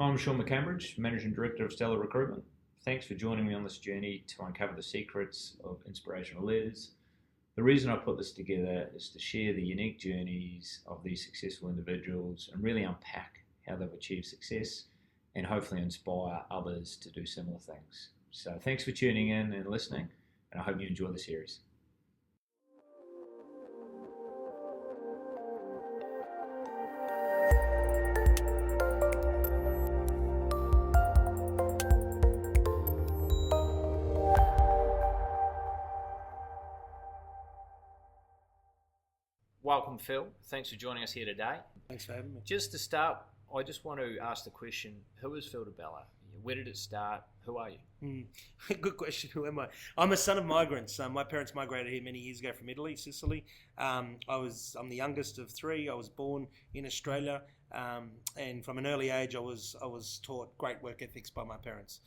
I'm Shaun McCambridge, Managing Director of Stellar Recruitment. Thanks for joining me on this journey to uncover the secrets of inspirational leaders. The reason I put this together is to share the unique journeys of these successful individuals and really unpack how they've achieved success and hopefully inspire others to do similar things. So thanks for tuning in and listening, and I hope you enjoy the series. Welcome, Phil. Thanks for joining us here today. Thanks for having me. Just to start, I just want to ask the question, who is Phil Di Bella? Where did it start? Who are you? Good question. Who am I? I'm a son of migrants. My parents migrated here many years ago from Italy, Sicily. I'm the youngest of three. I was born in Australia, and from an early age, I was taught great work ethics by my parents.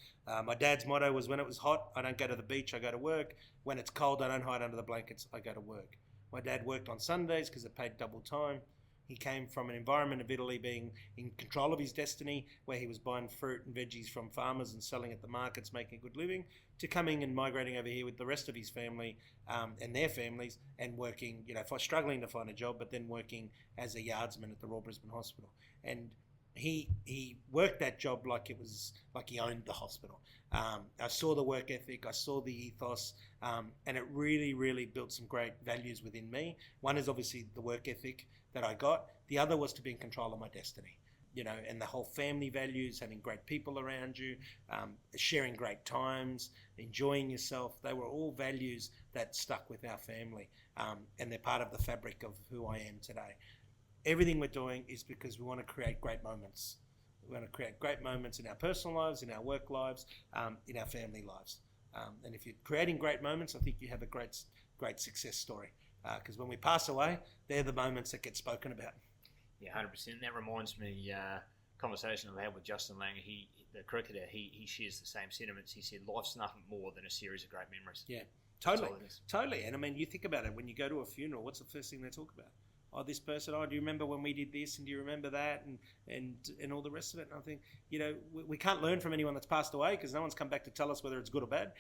My dad's motto was, when it was hot, I don't go to the beach, I go to work. When it's cold, I don't hide under the blankets, I go to work. My dad worked on Sundays because it paid double time. He came from an environment of Italy being in control of his destiny, where he was buying fruit and veggies from farmers and selling at the markets, making a good living, to coming and migrating over here with the rest of his family and their families, and working, struggling to find a job, but then working as a yardsman at the Royal Brisbane Hospital. And he worked that job like he owned the hospital. I saw the work ethic, I saw the ethos, and it really, really built some great values within me. One is obviously the work ethic that I got. The other was to be in control of my destiny, and the whole family values, having great people around you, sharing great times, enjoying yourself. They were all values that stuck with our family, and they're part of the fabric of who I am today. Everything we're doing is because we want to create great moments. We want to create great moments in our personal lives, in our work lives, in our family lives. And if you're creating great moments, I think you have a great success story. Because when we pass away, they're the moments that get spoken about. Yeah, 100%. That reminds me, conversation I had with Justin Lang, the cricketer, he shares the same sentiments. He said, life's nothing more than a series of great memories. Yeah, totally. And I mean, you think about it, when you go to a funeral, what's the first thing they talk about? Oh, this person, do you remember when we did this, and do you remember that, and all the rest of it? And I think, we can't learn from anyone that's passed away, because no one's come back to tell us whether it's good or bad.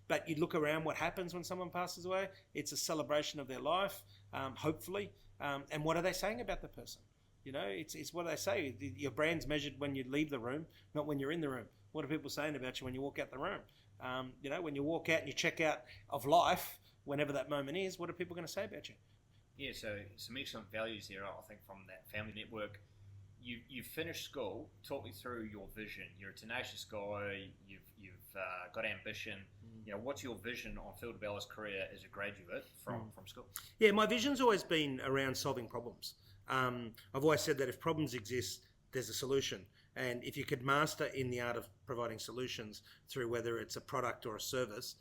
But you look around, what happens when someone passes away? It's a celebration of their life, hopefully. And what are they saying about the person? It's what they say. Your brand's measured when you leave the room, not when you're in the room. What are people saying about you when you walk out the room? When you walk out and you check out of life, whenever that moment is, what are people going to say about you? Yeah, so some excellent values there, I think, from that family network. You've finished school. Talk me through your vision. You're a tenacious guy. You've got ambition. What's your vision on Phil Di Bella's career as a graduate from school? Yeah, my vision's always been around solving problems. I've always said that if problems exist, there's a solution. And if you could master in the art of providing solutions through whether it's a product or a service,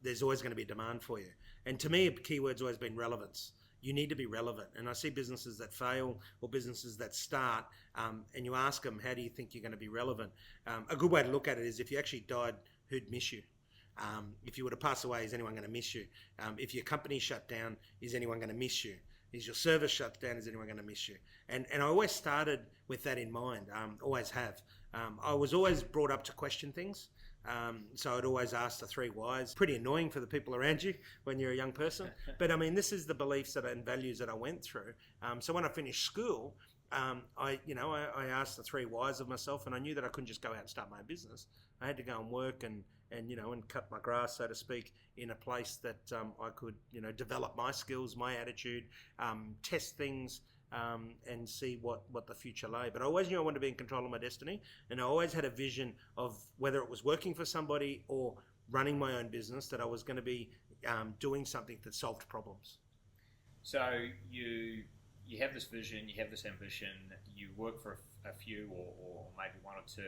there's always going to be a demand for you. And to me, a key word's always been relevance. You need to be relevant. And I see businesses that fail or businesses that start, and you ask them, how do you think you're going to be relevant? A good way to look at it is, if you actually died, who'd miss you? If you were to pass away, is anyone going to miss you? If your company shut down, is anyone going to miss you? Is your service shut down? Is anyone going to miss you? And I always started with that in mind, always have. I was always brought up to question things. So I'd always ask the 3 whys. Pretty annoying for the people around you when you're a young person. But I mean, this is the beliefs and values that I went through. So when I finished school, I asked the 3 whys of myself, and I knew that I couldn't just go out and start my own business. I had to go and work and cut my grass, so to speak, in a place that I could, develop my skills, my attitude, test things, and see what the future lay. But I always knew I wanted to be in control of my destiny, and I always had a vision of whether it was working for somebody or running my own business, that I was going to be doing something that solved problems. So you have this vision, you have this ambition, you work for a few or maybe 1 or 2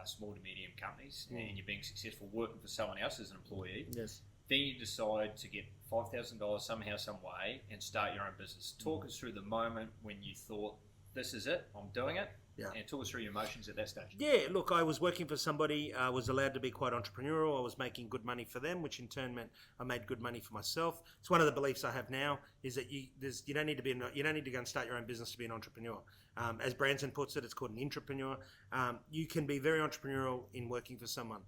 small to medium companies, and you're being successful working for someone else as an employee. Yes. Then you decide to get $5,000 somehow, some way, and start your own business. Talk us through the moment when you thought, this is it, I'm doing it. Yeah. And talk us through your emotions at that stage. Yeah, look, I was working for somebody. I was allowed to be quite entrepreneurial. I was making good money for them, which in turn meant I made good money for myself. It's one of the beliefs I have now is that you don't need to go and start your own business to be an entrepreneur. As Branson puts it, it's called an intrapreneur. You can be very entrepreneurial in working for someone.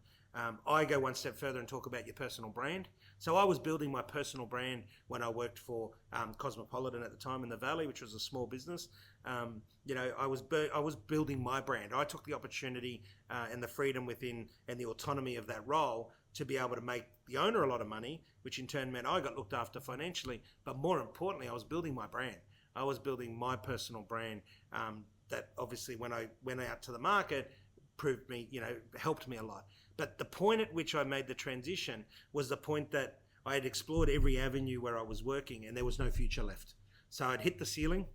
I go one step further and talk about your personal brand. So I was building my personal brand when I worked for Cosmopolitan at the time in the Valley, which was a small business. I was building my brand. I took the opportunity and the freedom within and the autonomy of that role to be able to make the owner a lot of money, which in turn meant I got looked after financially. But more importantly, I was building my brand. I was building my personal brand that obviously when I went out to the market proved me, helped me a lot. But the point at which I made the transition was the point that I had explored every avenue where I was working and there was no future left. So I'd hit the ceiling,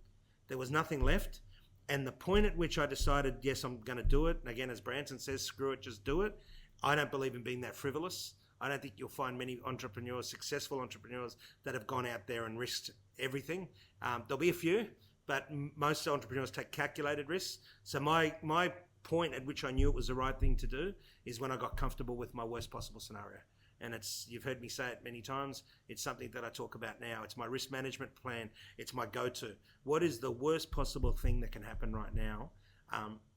there was nothing left. And the point at which I decided, yes, I'm going to do it. And again, as Branson says, screw it, just do it. I don't believe in being that frivolous. I don't think you'll find many entrepreneurs, successful entrepreneurs, that have gone out there and risked everything. There'll be a few, but most entrepreneurs take calculated risks. So my point at which I knew it was the right thing to do is when I got comfortable with my worst possible scenario. And you've heard me say it many times, it's something that I talk about now. It's my risk management plan. It's my go-to. What is the worst possible thing that can happen right now?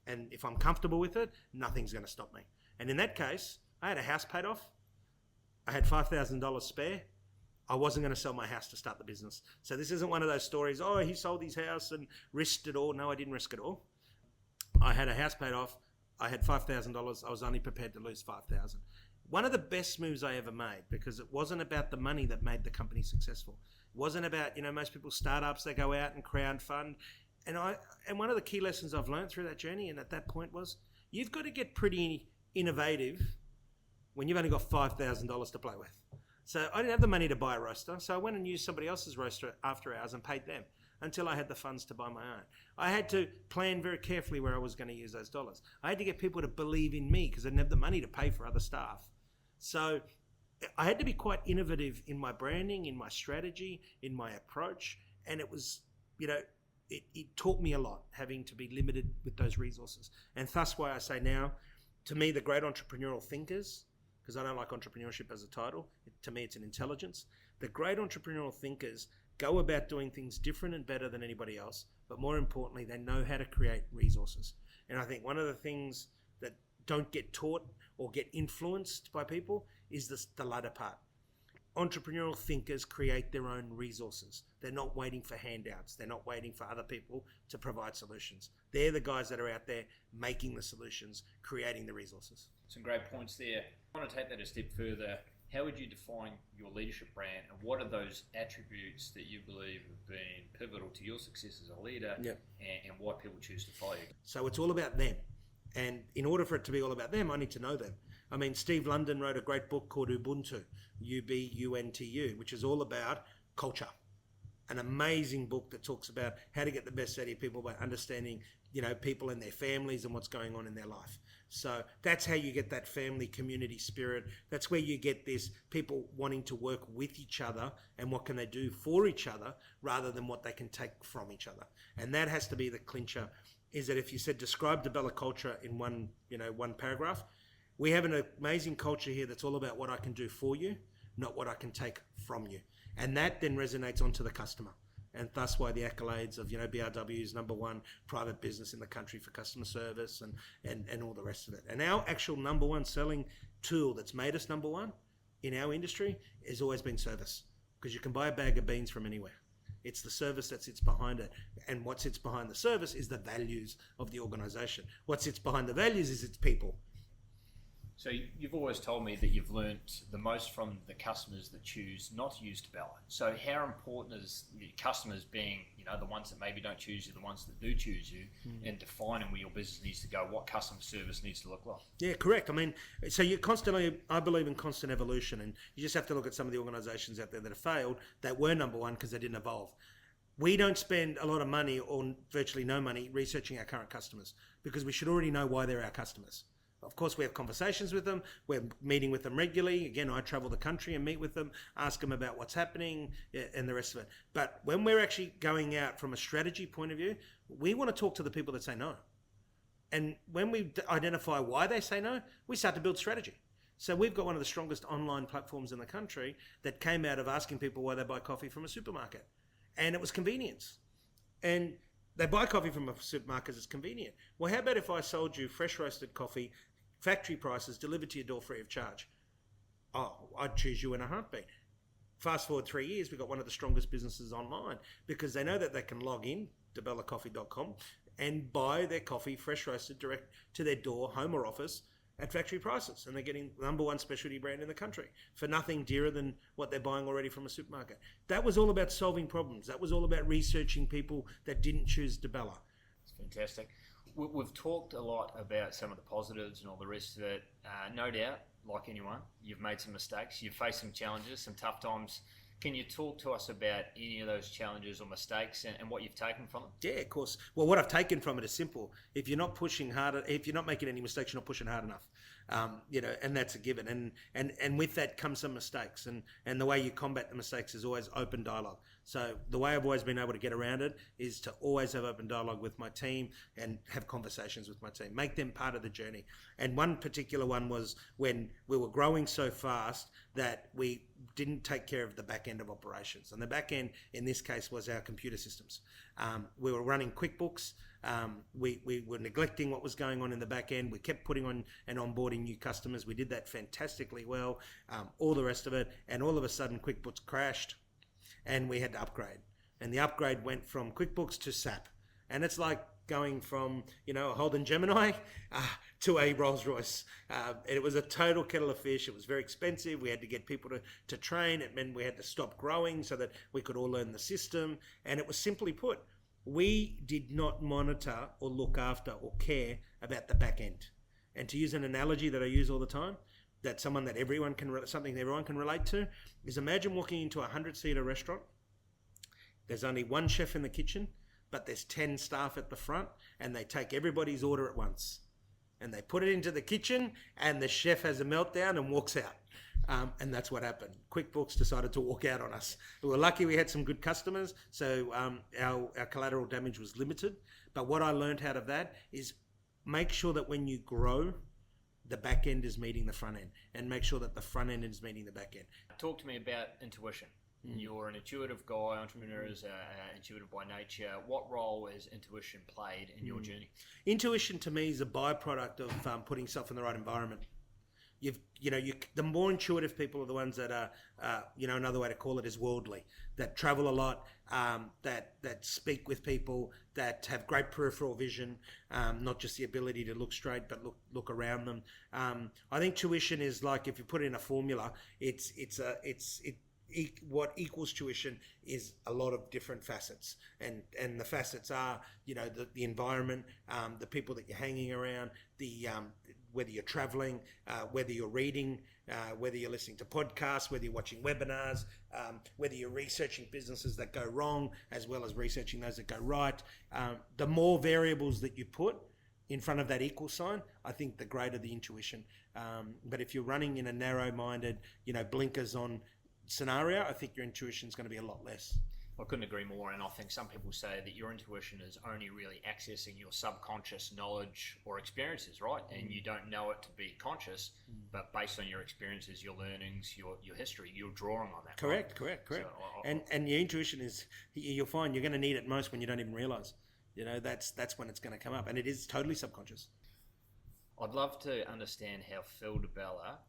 And if I'm comfortable with it, nothing's going to stop me. And in that case, I had a house paid off. I had $5,000 spare. I wasn't going to sell my house to start the business. So this isn't one of those stories, oh, he sold his house and risked it all. No, I didn't risk it all. I had a house paid off. I had $5,000. I was only prepared to lose $5,000. One of the best moves I ever made, because it wasn't about the money that made the company successful. It wasn't about, most people's startups, they go out and crowdfund. And one of the key lessons I've learned through that journey and at that point was, you've got to get pretty innovative when you've only got $5,000 to play with. So I didn't have the money to buy a roaster, so I went and used somebody else's roaster after hours and paid them until I had the funds to buy my own. I had to plan very carefully where I was going to use those dollars. I had to get people to believe in me because I didn't have the money to pay for other staff. So I had to be quite innovative in my branding, in my strategy, in my approach. And it was, it taught me a lot having to be limited with those resources. And thus why I say now, to me, the great entrepreneurial thinkers, because I don't like entrepreneurship as a title, to me it's an intelligence. The great entrepreneurial thinkers go about doing things different and better than anybody else, but more importantly, they know how to create resources. And I think one of the things that don't get taught or get influenced by people is the latter part. Entrepreneurial thinkers create their own resources. They're not waiting for handouts. They're not waiting for other people to provide solutions. They're the guys that are out there making the solutions, creating the resources. Some great points there. I want to take that a step further. How would you define your leadership brand, and what are those attributes that you believe have been pivotal to your success as a leader, and why people choose to follow you? So it's all about them. And in order for it to be all about them, I need to know them. I mean, Steve London wrote a great book called Ubuntu, U-B-U-N-T-U, which is all about culture. An amazing book that talks about how to get the best out of your people by understanding, people and their families and what's going on in their life. So that's how you get that family community spirit. That's where you get this people wanting to work with each other and what can they do for each other rather than what they can take from each other. And that has to be the clincher, is that if you said describe Di Bella culture in one paragraph, we have an amazing culture here that's all about what I can do for you, not what I can take from you. And that then resonates onto the customer. And thus why the accolades of, BRW is number one private business in the country for customer service and all the rest of it. And our actual number one selling tool that's made us number one in our industry has always been service, because you can buy a bag of beans from anywhere. It's the service that sits behind it. And what sits behind the service is the values of the organization. What sits behind the values is its people. So you've always told me that you've learnt the most from the customers that choose not to use Di Bella. So how important is the customers being, the ones that maybe don't choose you, the ones that do choose you, and defining where your business needs to go, what customer service needs to look like? Yeah, correct. I mean, so you constantly, I believe in constant evolution, and you just have to look at some of the organizations out there that have failed that were number one because they didn't evolve. We don't spend a lot of money or virtually no money researching our current customers because we should already know why they're our customers. Of course, we have conversations with them. We're meeting with them regularly. Again, I travel the country and meet with them, ask them about what's happening and the rest of it. But when we're actually going out from a strategy point of view, we want to talk to the people that say no. And when we identify why they say no, we start to build strategy. So we've got one of the strongest online platforms in the country that came out of asking people why they buy coffee from a supermarket. And it was convenience. And they buy coffee from a supermarket because it's convenient. Well, how about if I sold you fresh roasted coffee, factory prices, delivered to your door free of charge? Oh, I'd choose you in a heartbeat. Fast forward 3 years, we've got one of the strongest businesses online because they know that they can log in, dibellacoffee.com, and buy their coffee fresh roasted direct to their door, home or office at factory prices. And they're getting the number one specialty brand in the country for nothing dearer than what they're buying already from a supermarket. That was all about solving problems. That was all about researching people that didn't choose Di Bella. It's fantastic. We've talked a lot about some of the positives and all the rest of it. No doubt, like anyone, you've made some mistakes. You've faced some challenges, some tough times. Can you talk to us about any of those challenges or mistakes and what you've taken from them? Yeah, of course. Well, what I've taken from it is simple. If you're not pushing harder, if you're not making any mistakes, you're not pushing hard enough. And that's a given. And with that comes some mistakes. And the way you combat the mistakes is always open dialogue. So the way I've always been able to get around it is to always have open dialogue with my team and have conversations with my team. Make them part of the journey. And one particular one was when we were growing so fast that we didn't take care of the back end of operations. And the back end in this case was our computer systems. We were running QuickBooks. We were neglecting what was going on in the back end. We kept putting on and onboarding new customers. We did that fantastically well, all the rest of it. And all of a sudden QuickBooks crashed and we had to upgrade. And the upgrade went from QuickBooks to SAP. And it's like going from, a Holden Gemini to a Rolls Royce. It was a total kettle of fish. It was very expensive. We had to get people to train. It meant we had to stop growing so that we could all learn the system. And it was simply put, we did not monitor or look after or care about the back end. And to use an analogy that I use all the time, that's something that everyone can relate to, is imagine walking into a 100-seater restaurant. There's only one chef in the kitchen, but there's 10 staff at the front, and they take everybody's order at once. And they put it into the kitchen, and the chef has a meltdown and walks out. And that's what happened. QuickBooks decided to walk out on us. We were lucky we had some good customers, so our collateral damage was limited. But what I learned out of that is make sure that when you grow, the back end is meeting the front end, and make sure that the front end is meeting the back end. Talk to me about intuition. You're an intuitive guy, entrepreneurs are intuitive by nature. What role has intuition played in your journey? Intuition to me is a byproduct of putting yourself in the right environment. The more intuitive people are the ones that are, another way to call it is worldly, that travel a lot, that speak with people, that have great peripheral vision, not just the ability to look straight, but look around them. I think tuition is like, if you put it in a formula, what equals tuition is a lot of different facets, and the facets are the environment, the people that you're hanging around, whether you're traveling, whether you're reading, whether you're listening to podcasts, whether you're watching webinars, whether you're researching businesses that go wrong as well as researching those that go right. The more variables that you put in front of that equal sign, I think the greater the intuition. But if you're running in a narrow-minded, blinkers on scenario, I think your intuition is going to be a lot less. I couldn't agree more, and I think some people say that your intuition is only really accessing your subconscious knowledge or experiences, right? And you don't know it to be conscious, but based on your experiences, your learnings, your history, you're drawing on that. Correct. So and your intuition is, you'll find you're going to need it most when you don't even realize. That's when it's going to come up, and it is totally subconscious. I'd love to understand how Phil Di Bella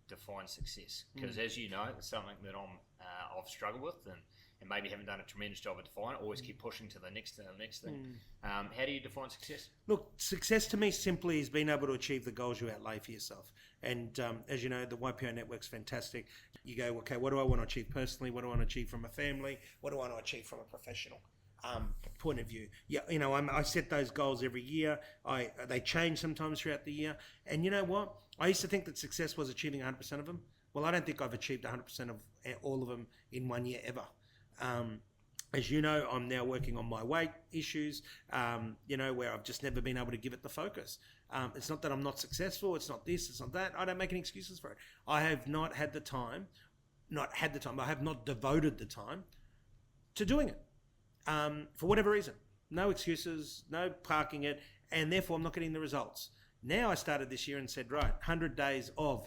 defines success, because as you know, it's something that I've struggled with and maybe haven't done a tremendous job of defining. Always keep pushing to the next thing. How do you define success? Look, success to me simply is being able to achieve the goals you outlay for yourself. And as you know, the YPO network's fantastic. You go, okay, what do I want to achieve personally? What do I want to achieve from a family? What do I want to achieve from a professional point of view? Yeah, I set those goals every year. They change sometimes throughout the year. And you know what? I used to think that success was achieving 100% of them. Well, I don't think I've achieved 100% of all of them in 1 year ever. As you know, I'm now working on my weight issues, where I've just never been able to give it the focus. It's not that I'm not successful. It's not this, it's not that. I don't make any excuses for it. I have not had the time. I have not devoted the time to doing it. For whatever reason. No excuses, no parking it. and therefore I'm not getting the results. Now I started this year and said, right, 100 days of,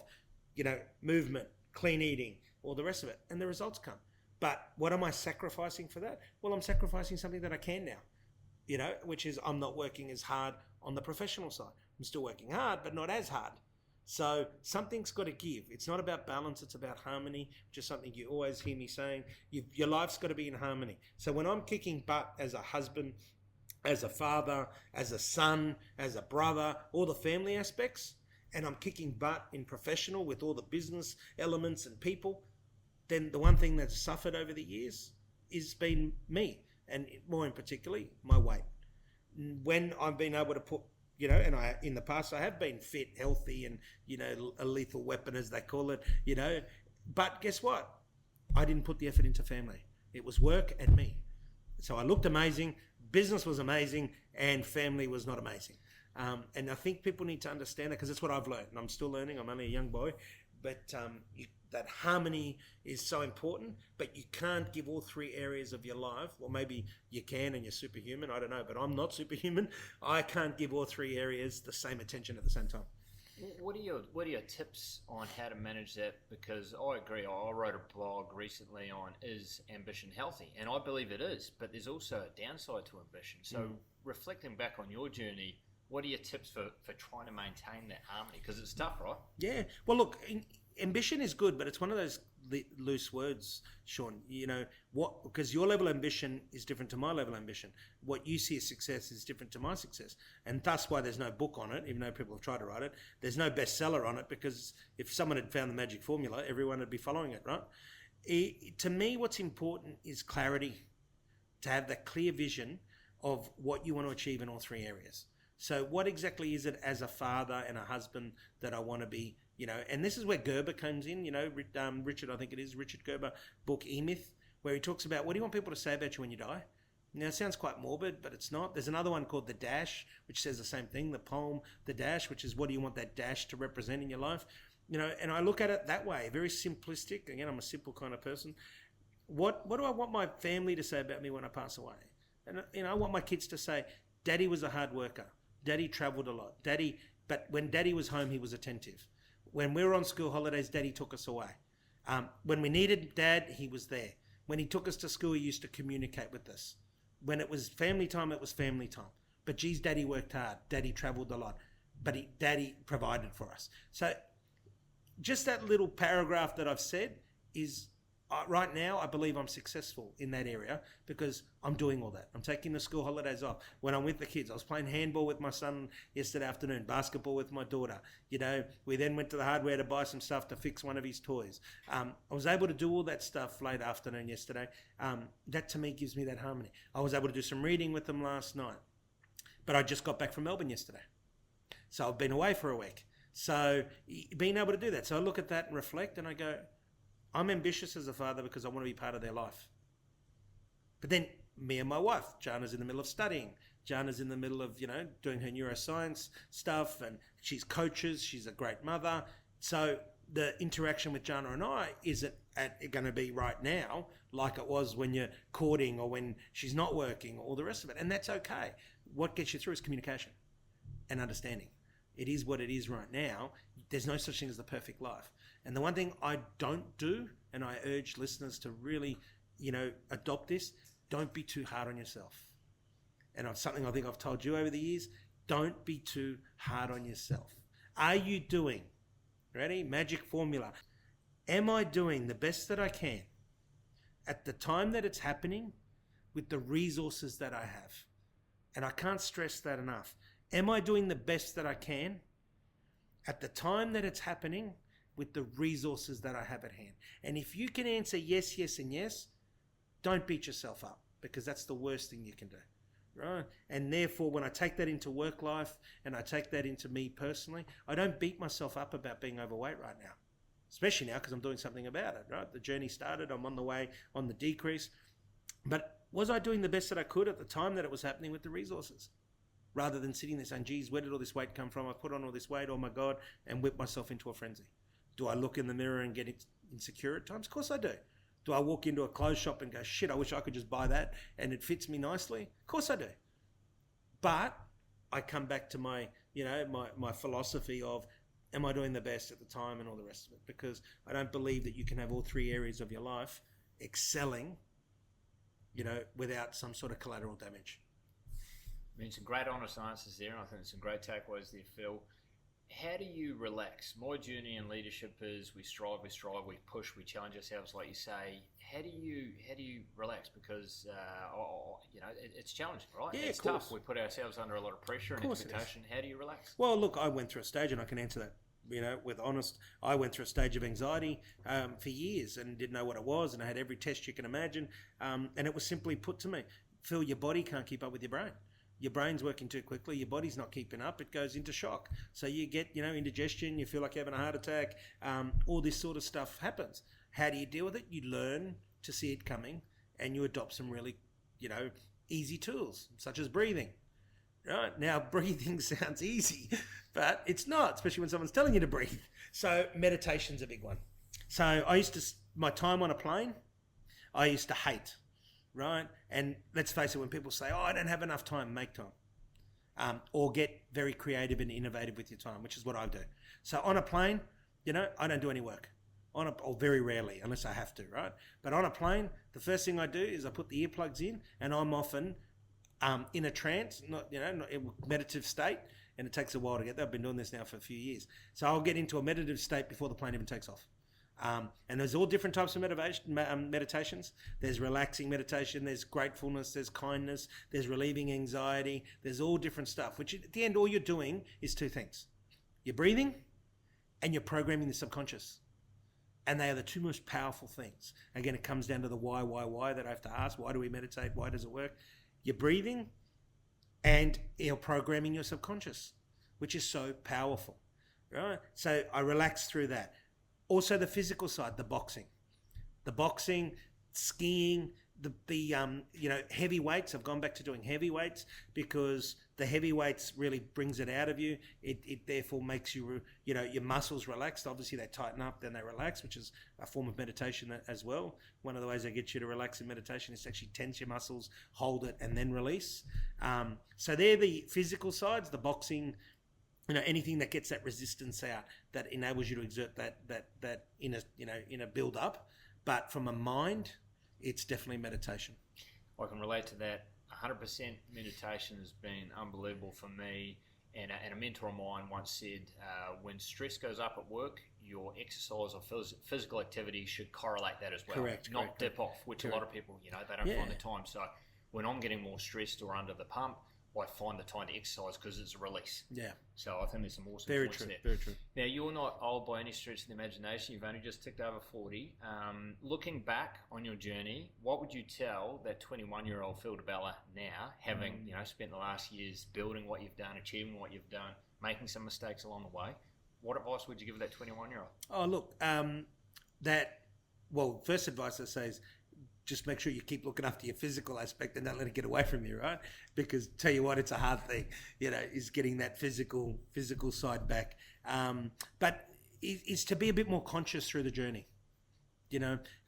movement, clean eating, all the rest of it, and the results come. But what am I sacrificing for that? Well, I'm sacrificing something that I can now, which is I'm not working as hard on the professional side. I'm still working hard, but not as hard. So something's got to give. It's not about balance, it's about harmony, which is something you always hear me saying. Your life's got to be in harmony. So when I'm kicking butt as a husband, as a father, as a son, as a brother, all the family aspects, and I'm kicking butt in professional with all the business elements and people, then the one thing that's suffered over the years is been me, and more in particularly my weight. When I've been able to put, and in the past I have been fit, healthy, and a lethal weapon as they call it, but guess what? I didn't put the effort into family. It was work and me. So I looked amazing, business was amazing, and family was not amazing. And I think people need to understand that, because that's what I've learned. And I'm still learning. I'm only a young boy. But that harmony is so important, but you can't give all three areas of your life. Well, maybe you can and you're superhuman. I don't know, but I'm not superhuman. I can't give all three areas the same attention at the same time. What are your tips on how to manage that? Because I agree. I wrote a blog recently on is ambition healthy, and I believe it is. But there's also a downside to ambition. So reflecting back on your journey, what are your tips for trying to maintain that harmony? Because it's tough, right? Yeah. Well, look, ambition is good, but it's one of those loose words, Shaun. Because your level of ambition is different to my level of ambition. What you see as success is different to my success. And that's why there's no book on it, even though people have tried to write it. There's no bestseller on it, because if someone had found the magic formula, everyone would be following it, right? To me, what's important is clarity, to have that clear vision of what you want to achieve in all three areas. So what exactly is it as a father and a husband that I want to be, and this is where Gerber comes in, Richard, I think it is, Richard Gerber, book E-Myth, where he talks about what do you want people to say about you when you die? Now, it sounds quite morbid, but it's not. There's another one called The Dash, which says the same thing, the poem, The Dash, which is what do you want that dash to represent in your life? And I look at it that way, very simplistic. Again, I'm a simple kind of person. What do I want my family to say about me when I pass away? And, I want my kids to say, Daddy was a hard worker. Daddy travelled a lot. But when Daddy was home, he was attentive. When we were on school holidays, Daddy took us away. When we needed Dad, he was there. When he took us to school, he used to communicate with us. When it was family time, it was family time. But geez, Daddy worked hard. Daddy travelled a lot. But Daddy provided for us. So just that little paragraph that I've said is, right now, I believe I'm successful in that area because I'm doing all that. I'm taking the school holidays off. When I'm with the kids, I was playing handball with my son yesterday afternoon, basketball with my daughter. We then went to the hardware to buy some stuff to fix one of his toys. I was able to do all that stuff late afternoon yesterday. That to me gives me that harmony. I was able to do some reading with them last night. But I just got back from Melbourne yesterday. So I've been away for a week. So being able to do that. So I look at that and reflect and I go, I'm ambitious as a father because I want to be part of their life. But then me and my wife, Jana's in the middle of studying. Jana's in the middle of, doing her neuroscience stuff, and she's coaches. She's a great mother. So the interaction with Jana and I isn't going to be right now like it was when you're courting or when she's not working or all the rest of it. And that's okay. What gets you through is communication and understanding. It is what it is right now. There's no such thing as the perfect life. And the one thing I don't do, and I urge listeners to really, adopt this, don't be too hard on yourself. And something I think I've told you over the years, don't be too hard on yourself. Are you doing, ready, magic formula, am I doing the best that I can at the time that it's happening with the resources that I have? And I can't stress that enough. Am I doing the best that I can at the time that it's happening with the resources that I have at hand? And if you can answer yes, yes, and yes, don't beat yourself up, because that's the worst thing you can do, right? And therefore, when I take that into work life and I take that into me personally, I don't beat myself up about being overweight right now, especially now because I'm doing something about it, right? The journey started, I'm on the way, on the decrease. But was I doing the best that I could at the time that it was happening with the resources? Rather than sitting there saying, geez, where did all this weight come from? I put on all this weight, oh my God, and whip myself into a frenzy. Do I look in the mirror and get insecure at times? Of course I do. Do I walk into a clothes shop and go, shit, I wish I could just buy that and it fits me nicely? Of course I do. But I come back to my philosophy of, am I doing the best at the time and all the rest of it? Because I don't believe that you can have all three areas of your life excelling, without some sort of collateral damage. I mean, some great honest answers there, and I think some great takeaways there, Phil. How do you relax? My journey in leadership is we strive, we push, we challenge ourselves, like you say. How do you relax? Because it's challenging, right? Yeah, it's of course. tough. We put ourselves under a lot of pressure and expectation. How do you relax? Well, look, I went through a stage, and I can answer that. With honest, I went through a stage of anxiety for years and didn't know what it was, and I had every test you can imagine, and it was simply put to me, Phil, your body can't keep up with your brain. Your brain's working too quickly, your body's not keeping up, it goes into shock. So you get, indigestion, you feel like you're having a heart attack, all this sort of stuff happens. How do you deal with it? You learn to see it coming, and you adopt some really, easy tools, such as breathing. Right? Now, breathing sounds easy, but it's not, especially when someone's telling you to breathe. So meditation's a big one. So my time on a plane, I used to hate, right? And let's face it, when people say, I don't have enough time, make time. Or get very creative and innovative with your time, which is what I do. So on a plane, I don't do any work. Or very rarely, unless I have to, right? But on a plane, the first thing I do is I put the earplugs in, and I'm often in a trance, not in a meditative state, and it takes a while to get there. I've been doing this now for a few years. So I'll get into a meditative state before the plane even takes off. And there's all different types of meditations. There's relaxing meditation, there's gratefulness, there's kindness, there's relieving anxiety, there's all different stuff, which at the end, all you're doing is two things. You're breathing and you're programming the subconscious. And they are the two most powerful things. Again, it comes down to the why that I have to ask. Why do we meditate? Why does it work? You're breathing and you're programming your subconscious, which is so powerful, right? So I relax through that. Also the physical side, the boxing, skiing, the heavy weights. I've gone back to doing heavy weights because the heavy weights really brings it out of you. It therefore makes you, your muscles relaxed. Obviously they tighten up, then they relax, which is a form of meditation as well. One of the ways they get you to relax in meditation is to actually tense your muscles, hold it, and then release. So they're the physical sides, the boxing, anything that gets that resistance out, that enables you to exert that in a build up. But from a mind, it's definitely meditation. I can relate to that 100%. Meditation has been unbelievable for me. And a mentor of mine once said, when stress goes up at work, your exercise or physical activity should correlate that as well. Correct. Dip off, which a lot of people, they don't find the time. So when I'm getting more stressed or under the pump, I find the time to exercise because it's a release. Yeah. So I think there's some awesome points there. Very true. Now, you're not old by any stretch of the imagination. You've only just ticked over 40. Looking back on your journey, what would you tell that 21-year-old Phil Di Bella now, having spent the last years building what you've done, achieving what you've done, making some mistakes along the way? What advice would you give that 21-year-old? Oh, look, first advice I say is, just make sure you keep looking after your physical aspect and don't let it get away from you, right? Because tell you what, it's a hard thing, is getting that physical side back. But is to be a bit more conscious through the journey.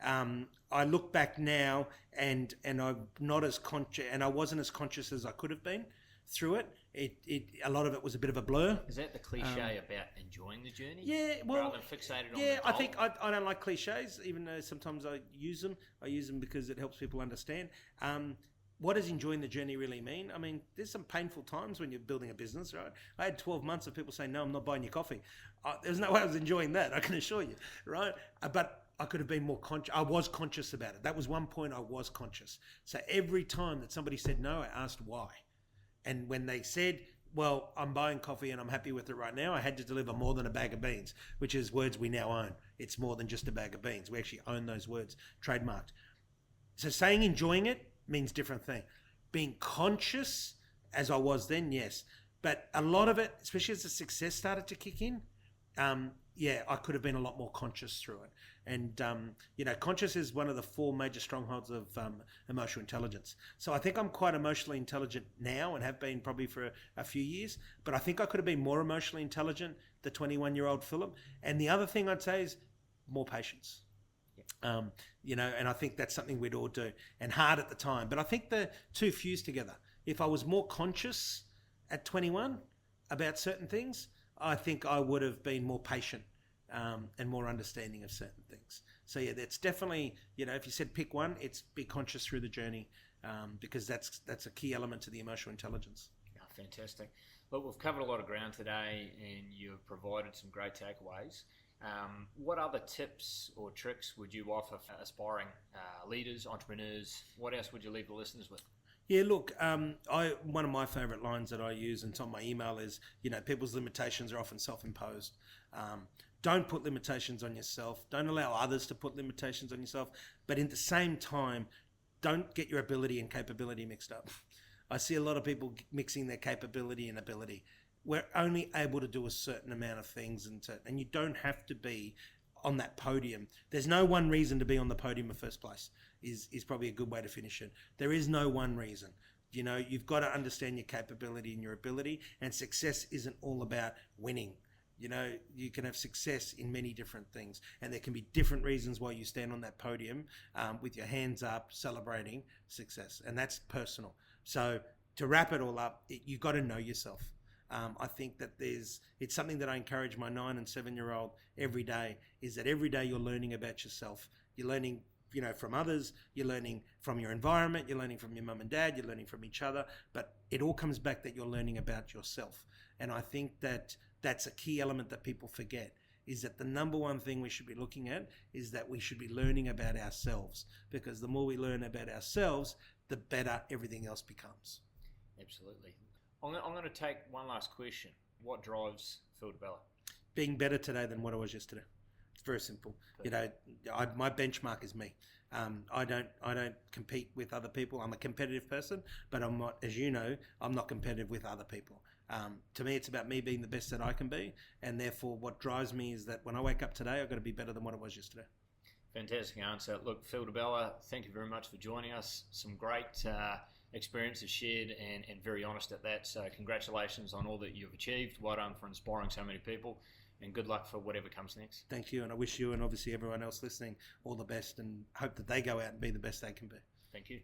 I look back now and I'm not as conscious, and I wasn't as conscious as I could have been through it. A lot of it was a bit of a blur. Is that the cliche about enjoying the journey? Yeah, well, rather than fixated on yeah, the goal? I think I don't like cliches, even though sometimes I use them. I use them because it helps people understand. What does enjoying the journey really mean? I mean, there's some painful times when you're building a business, right? I had 12 months of people saying, no, I'm not buying your coffee. There's no way I was enjoying that, I can assure you, right? But I could have been more conscious. I was conscious about it. That was one point I was conscious. So every time that somebody said no, I asked why. And when they said, well, I'm buying coffee and I'm happy with it right now, I had to deliver more than a bag of beans, which is words we now own. It's more than just a bag of beans. We actually own those words, trademarked. So saying enjoying it means different thing. Being conscious, as I was then, yes. But a lot of it, especially as the success started to kick in, I could have been a lot more conscious through it. And, conscious is one of the 4 major strongholds of emotional intelligence. So I think I'm quite emotionally intelligent now and have been probably for a few years. But I think I could have been more emotionally intelligent, the 21-year-old Philip. And the other thing I'd say is more patience. And I think that's something we'd all do. And hard at the time. But I think the two fuse together. If I was more conscious at 21 about certain things, I think I would have been more patient and more understanding of certain things. So yeah, that's definitely, if you said pick one, it's be conscious through the journey, because that's a key element to the emotional intelligence. Oh, fantastic. Look, we've covered a lot of ground today and you've provided some great takeaways. What other tips or tricks would you offer for aspiring leaders, entrepreneurs? What else would you leave the listeners with? Yeah, look, one of my favourite lines that I use, and it's on my email, is, people's limitations are often self-imposed. Don't put limitations on yourself. Don't allow others to put limitations on yourself. But at the same time, don't get your ability and capability mixed up. I see a lot of people mixing their capability and ability. We're only able to do a certain amount of things, and you don't have to be on that podium. There's no one reason to be on the podium in the first place, is probably a good way to finish it. There is no one reason. You've got to understand your capability and your ability, and success isn't all about winning. You can have success in many different things, and there can be different reasons why you stand on that podium with your hands up celebrating success, and that's personal. So to wrap it all up, you've got to know yourself. I think that it's something that I encourage my 9 and 7-year-old every day, is that every day you're learning about yourself. You're learning from others, you're learning from your environment, you're learning from your mum and dad, you're learning from each other, but it all comes back that you're learning about yourself. And I think that that's a key element that people forget, is that the number one thing we should be looking at is that we should be learning about ourselves, because the more we learn about ourselves, the better everything else becomes. Absolutely. I'm going to take one last question. What drives Phil Di Bella? Being better today than what I was yesterday. It's very simple. Perfect. My benchmark is me. I don't compete with other people. I'm a competitive person, but I'm not, as you know, I'm not competitive with other people. To me, it's about me being the best that I can be, and therefore what drives me is that when I wake up today, I've got to be better than what I was yesterday. Fantastic answer. Look, Phil Di Bella, thank you very much for joining us. Some great experiences shared, and very honest at that. So congratulations on all that you've achieved. Well done for inspiring so many people, and good luck for whatever comes next. Thank you, and I wish you and obviously everyone else listening all the best, and hope that they go out and be the best they can be. Thank you.